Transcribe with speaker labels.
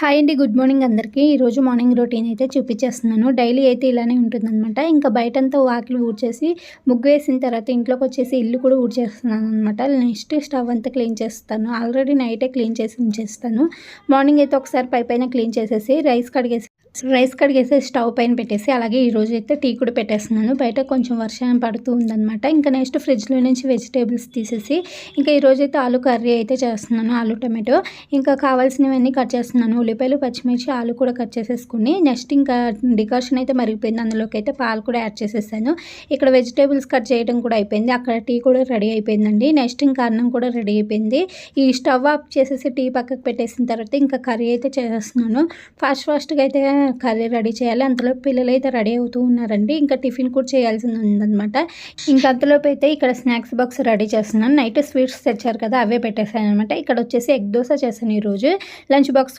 Speaker 1: Hi అండి. Good morning అందరికీ. ఈరోజు మార్నింగ్ రొటీన్ అయితే చూపించేస్తున్నాను. డైలీ అయితే ఇలానే ఉంటుందనమాట. ఇంకా బయటంతా వాకిలి ఊడ్చేసి ముగ్గు వేసిన తర్వాత ఇంట్లోకి వచ్చేసి ఇల్లు కూడా ఊడ్చేస్తున్నాను అనమాట. నెక్స్ట్ స్టవ్ అంతా క్లీన్ చేస్తాను. ఆల్రెడీ నైటే క్లీన్ చేసి ఉంచేస్తాను. మార్నింగ్ అయితే ఒకసారి పైన క్లీన్ చేసేసి రైస్ కడిగేసి స్టవ్ పైన పెట్టేసి అలాగే ఈరోజు అయితే టీ కూడా పెట్టేస్తున్నాను. బయట కొంచెం వర్షం పడుతూ ఉందన్నమాట. ఇంకా నెక్స్ట్ ఫ్రిడ్జ్లో నుంచి వెజిటేబుల్స్ తీసేసి ఇంకా ఈరోజు అయితే ఆలు కర్రీ అయితే చేస్తున్నాను. ఆలు టమాటో ఇంకా కావాల్సినవన్నీ కట్ చేస్తున్నాను. ఉల్లిపాయలు, పచ్చిమిర్చి, ఆలు కూడా కట్ చేసేసుకుని నెక్స్ట్ ఇంకా డికాషన్ అయితే మరిగిపోయింది. అందులోకి అయితే పాలు కూడా యాడ్ చేసేసాను. ఇక్కడ వెజిటేబుల్స్ కట్ చేయడం కూడా అయిపోయింది. అక్కడ టీ కూడా రెడీ అయిపోయిందండి. నెక్స్ట్ ఇంకా అన్నం కూడా రెడీ అయిపోయింది. ఈ స్టవ్ ఆఫ్ చేసేసి టీ పక్కకు పెట్టేసిన తర్వాత ఇంకా కర్రీ అయితే చేసేస్తున్నాను. ఫాస్ట్గా అయితే కర్రీ రెడీ చేయాలి. అంతలో పిల్లలు అయితే రెడీ అవుతూ ఉన్నారండి. ఇంకా టిఫిన్ కూడా చేయాల్సింది ఉందన్నమాట. ఇంకా అంతలోపు అయితే ఇక్కడ స్నాక్స్ బాక్స్ రెడీ చేస్తున్నాను. నైట్ స్వీట్స్ తెచ్చారు కదా, అవే పెట్టేసాను అనమాట. ఇక్కడ వచ్చేసి ఎగ్ దోశ చేశాను ఈరోజు. లంచ్ బాక్స్ కూడా